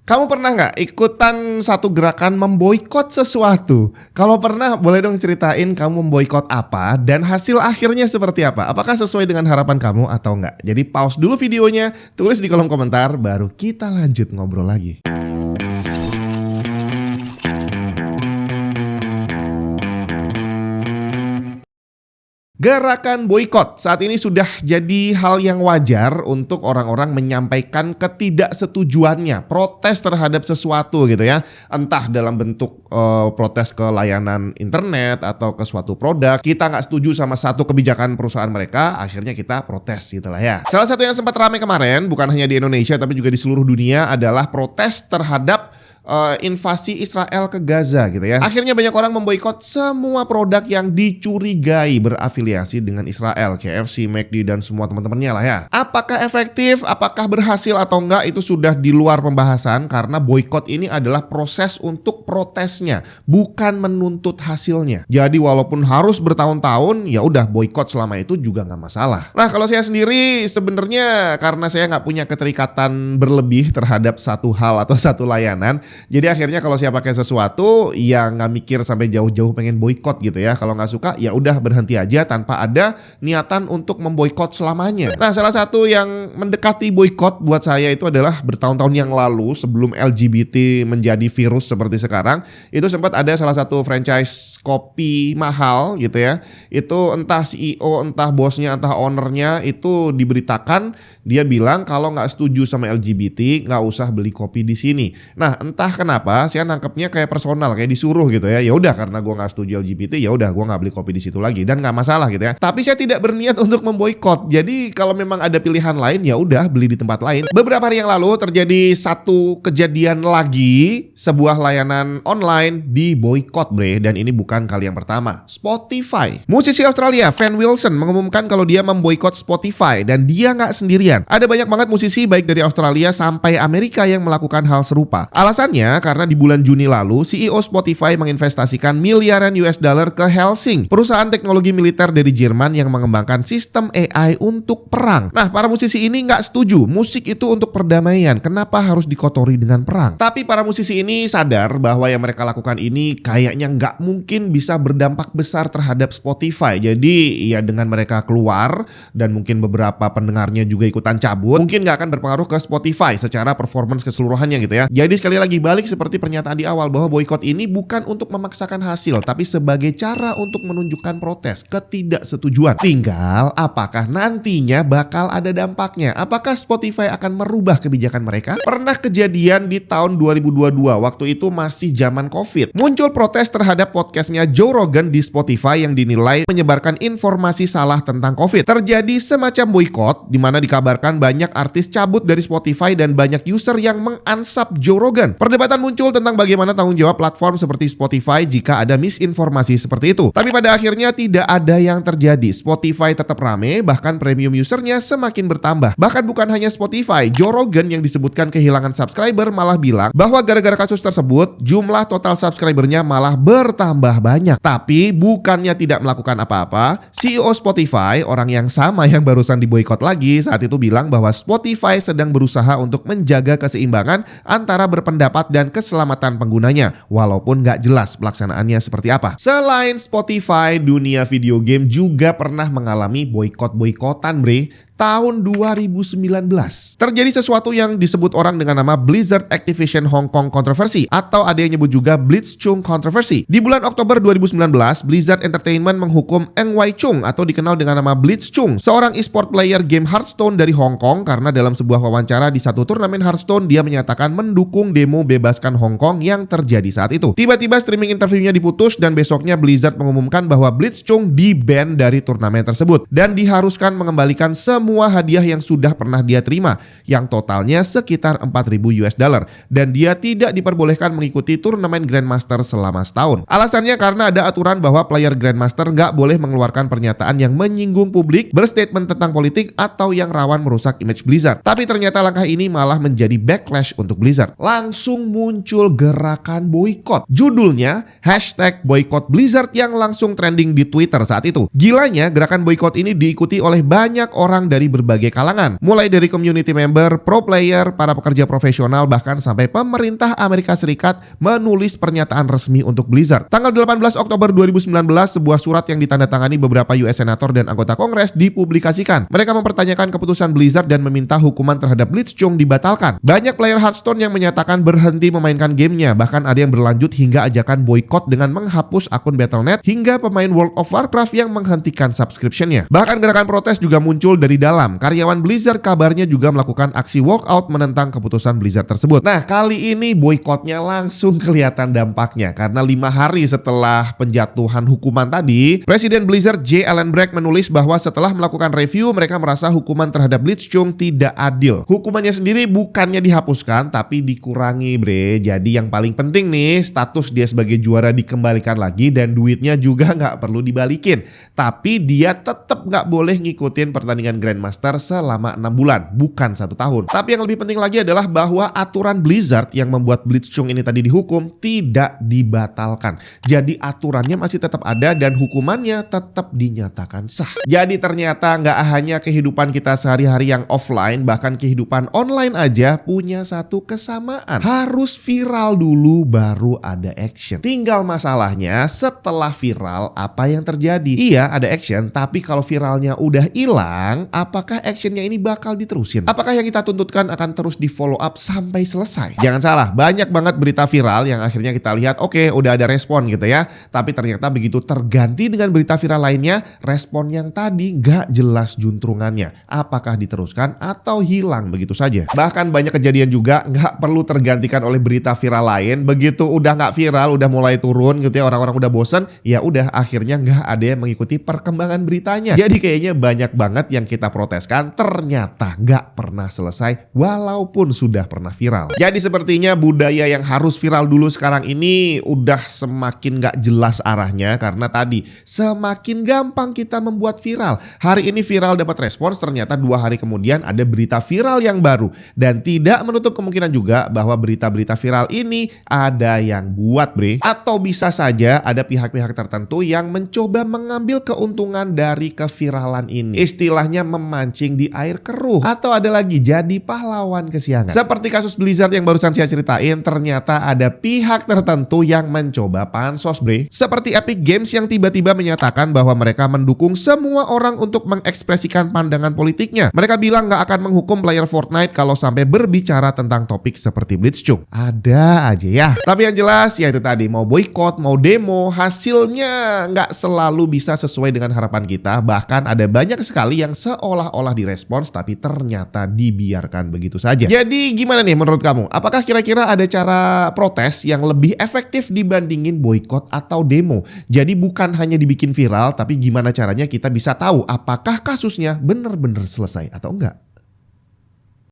Kamu pernah nggak ikutan satu gerakan memboikot sesuatu? Kalau pernah, boleh dong ceritain kamu memboikot apa dan hasil akhirnya seperti apa? Apakah sesuai dengan harapan kamu atau nggak? Jadi pause dulu videonya, tulis di kolom komentar, baru kita lanjut ngobrol lagi. Gerakan boikot saat ini sudah jadi hal yang wajar untuk orang-orang menyampaikan ketidaksetujuannya, protes terhadap sesuatu gitu ya. Entah dalam bentuk protes ke layanan internet atau ke suatu produk. Kita nggak setuju sama satu kebijakan perusahaan mereka, akhirnya kita protes gitu lah ya. Salah satu yang sempat ramai kemarin, bukan hanya di Indonesia tapi juga di seluruh dunia, adalah protes terhadap invasi Israel ke Gaza gitu ya. Akhirnya banyak orang memboikot semua produk yang dicurigai berafiliasi dengan Israel, KFC, McD dan semua teman-temannya lah ya. Apakah efektif, apakah berhasil atau enggak, itu sudah di luar pembahasan karena boikot ini adalah proses untuk protesnya, bukan menuntut hasilnya. Jadi walaupun harus bertahun-tahun, ya udah boikot selama itu juga nggak masalah. Nah kalau saya sendiri sebenarnya karena saya nggak punya keterikatan berlebih terhadap satu hal atau satu layanan. Jadi akhirnya kalau saya pakai sesuatu ya nggak mikir sampai jauh-jauh pengen boikot gitu ya. Kalau nggak suka ya udah berhenti aja tanpa ada niatan untuk memboikot selamanya. Nah salah satu yang mendekati boikot buat saya itu adalah bertahun-tahun yang lalu sebelum LGBT menjadi virus seperti sekarang. Itu sempat ada salah satu franchise kopi mahal gitu ya. Itu entah CEO, entah bosnya, entah ownernya itu diberitakan dia bilang kalau nggak setuju sama LGBT nggak usah beli kopi di sini. Nah entah kenapa saya nangkepnya kayak personal, kayak disuruh gitu ya. Ya udah karena gue nggak setuju LGBT, ya udah gue nggak beli kopi di situ lagi dan nggak masalah gitu ya. Tapi saya tidak berniat untuk memboikot. Jadi kalau memang ada pilihan lain ya udah beli di tempat lain. Beberapa hari yang lalu terjadi satu kejadian lagi, sebuah layanan online diboikot bre, dan ini bukan kali yang pertama. Spotify. Musisi Australia Van Wilson mengumumkan kalau dia memboikot Spotify dan dia nggak sendirian. Ada banyak banget musisi baik dari Australia sampai Amerika yang melakukan hal serupa. Alasannya karena di bulan Juni lalu CEO Spotify menginvestasikan miliaran US dollar ke Helsing, perusahaan teknologi militer dari Jerman yang mengembangkan sistem AI untuk perang. Nah para musisi ini nggak setuju musik itu untuk perdamaian, kenapa harus dikotori dengan perang? Tapi para musisi ini sadar bahwa yang mereka lakukan ini kayaknya nggak mungkin bisa berdampak besar terhadap Spotify. Jadi ya dengan mereka keluar dan mungkin beberapa pendengarnya juga ikutan cabut, mungkin nggak akan berpengaruh ke Spotify secara performance keseluruhannya gitu ya. Jadi sekali lagi balik seperti pernyataan di awal bahwa boikot ini bukan untuk memaksakan hasil tapi sebagai cara untuk menunjukkan protes, ketidaksetujuan. Tinggal apakah nantinya bakal ada dampaknya? Apakah Spotify akan merubah kebijakan mereka? Pernah kejadian di tahun 2022, waktu itu masih zaman Covid. Muncul protes terhadap podcastnya Joe Rogan di Spotify yang dinilai menyebarkan informasi salah tentang Covid. Terjadi semacam boikot di mana dikabarkan banyak artis cabut dari Spotify dan banyak user yang mengansap Joe Rogan. Perdebatan muncul tentang bagaimana tanggung jawab platform seperti Spotify jika ada misinformasi seperti itu. Tapi pada akhirnya tidak ada yang terjadi. Spotify tetap rame, bahkan premium usernya semakin bertambah. Bahkan bukan hanya Spotify, Joe Rogan yang disebutkan kehilangan subscriber malah bilang bahwa gara-gara kasus tersebut, jumlah total subscribernya malah bertambah banyak. Tapi bukannya tidak melakukan apa-apa, CEO Spotify, orang yang sama yang barusan diboikot lagi, saat itu bilang bahwa Spotify sedang berusaha untuk menjaga keseimbangan antara berpendapat dan keselamatan penggunanya, walaupun nggak jelas pelaksanaannya seperti apa. Selain Spotify, dunia video game juga pernah mengalami boikot-boikotan bre. Tahun 2019 terjadi sesuatu yang disebut orang dengan nama Blizzard Activision Hong Kong Controversy, atau ada yang nyebut juga Blitzchung Controversy. Di bulan Oktober 2019, Blizzard Entertainment menghukum Eng Wai Chung atau dikenal dengan nama Blitzchung, seorang e-sport player game Hearthstone dari Hong Kong, karena dalam sebuah wawancara di satu turnamen Hearthstone dia menyatakan mendukung demo bebaskan Hong Kong yang terjadi saat itu. Tiba-tiba streaming interviewnya diputus dan besoknya Blizzard mengumumkan bahwa Blitzchung di-ban dari turnamen tersebut dan diharuskan mengembalikan semua hadiah yang sudah pernah dia terima, yang totalnya sekitar 4.000 US dollar, dan dia tidak diperbolehkan mengikuti turnamen Grandmaster selama setahun. Alasannya karena ada aturan bahwa player Grandmaster nggak boleh mengeluarkan pernyataan yang menyinggung publik, berstatement tentang politik, atau yang rawan merusak image Blizzard. Tapi ternyata langkah ini malah menjadi backlash untuk Blizzard. Langsung muncul gerakan boykot. Judulnya #BoykottBlizzard yang langsung trending di Twitter saat itu. Gilanya gerakan boykot ini diikuti oleh banyak orang dari dari berbagai kalangan, mulai dari community member, pro player, para pekerja profesional, bahkan sampai pemerintah Amerika Serikat menulis pernyataan resmi untuk Blizzard. Tanggal 18 Oktober 2019, sebuah surat yang ditandatangani beberapa US senator dan anggota Kongres dipublikasikan. Mereka mempertanyakan keputusan Blizzard dan meminta hukuman terhadap Blitzchung dibatalkan. Banyak player Hearthstone yang menyatakan berhenti memainkan gamenya, bahkan ada yang berlanjut hingga ajakan boykot dengan menghapus akun Battle.net, hingga pemain World of Warcraft yang menghentikan subscription-nya. Bahkan gerakan protes juga muncul dari dalam. Karyawan Blizzard kabarnya juga melakukan aksi walkout menentang keputusan Blizzard tersebut. Nah, kali ini boykotnya langsung kelihatan dampaknya, karena 5 hari setelah penjatuhan hukuman tadi, Presiden Blizzard J. Allen Brack menulis bahwa setelah melakukan review, mereka merasa hukuman terhadap Blitzchung tidak adil. Hukumannya sendiri bukannya dihapuskan, tapi dikurangi, bre. Jadi yang paling penting nih, status dia sebagai juara dikembalikan lagi dan duitnya juga nggak perlu dibalikin. Tapi dia tetap nggak boleh ngikutin pertandingan Grandmaster selama 6 bulan, bukan 1 tahun. Tapi yang lebih penting lagi adalah bahwa aturan Blizzard yang membuat Blitzchung ini tadi dihukum tidak dibatalkan. Jadi aturannya masih tetap ada dan hukumannya tetap dinyatakan sah. Jadi ternyata nggak hanya kehidupan kita sehari-hari yang offline, bahkan kehidupan online aja punya satu kesamaan. Harus viral dulu baru ada action. Tinggal masalahnya setelah viral apa yang terjadi? Iya ada action, tapi kalau viralnya udah hilang, apakah actionnya ini bakal diterusin? Apakah yang kita tuntutkan akan terus di follow up sampai selesai? Jangan salah, banyak banget berita viral yang akhirnya kita lihat oke, udah ada respon gitu ya. Tapi ternyata begitu terganti dengan berita viral lainnya, respon yang tadi nggak jelas juntrungannya. Apakah diteruskan atau hilang begitu saja? Bahkan banyak kejadian juga nggak perlu tergantikan oleh berita viral lain. Begitu udah nggak viral, udah mulai turun gitu ya, orang-orang udah bosen, ya udah akhirnya nggak ada yang mengikuti perkembangan beritanya. Jadi kayaknya banyak banget yang kita proteskan ternyata nggak pernah selesai walaupun sudah pernah viral. Jadi sepertinya budaya yang harus viral dulu sekarang ini udah semakin nggak jelas arahnya, karena tadi semakin gampang kita membuat viral. Hari ini viral dapat respons, ternyata 2 hari kemudian ada berita viral yang baru. Dan tidak menutup kemungkinan juga bahwa berita-berita viral ini ada yang buat, bre. Atau bisa saja ada pihak-pihak tertentu yang mencoba mengambil keuntungan dari keviralan ini. Istilahnya memancing di air keruh. Atau ada lagi jadi pahlawan kesiangan. Seperti kasus Blizzard yang barusan saya ceritain, ternyata ada pihak tertentu yang mencoba pansos, bre. Seperti Epic Games yang tiba-tiba menyatakan bahwa mereka mendukung semua orang untuk mengekspresikan pandangan politiknya. Mereka bilang nggak akan menghukum player Fortnite kalau sampai berbicara tentang topik seperti Blitzchung. Ada aja ya. Tapi yang jelas ya itu tadi, mau boykot, mau demo, hasilnya nggak selalu bisa sesuai dengan harapan kita. Bahkan ada banyak sekali yang seolah-olah direspons tapi ternyata dibiarkan begitu saja. Jadi gimana nih menurut kamu? Apakah kira-kira ada cara protes yang lebih efektif dibandingin boykot atau demo? Jadi bukan hanya dibikin viral, tapi gimana caranya kita bisa tahu apakah kasusnya benar-benar selesai atau enggak?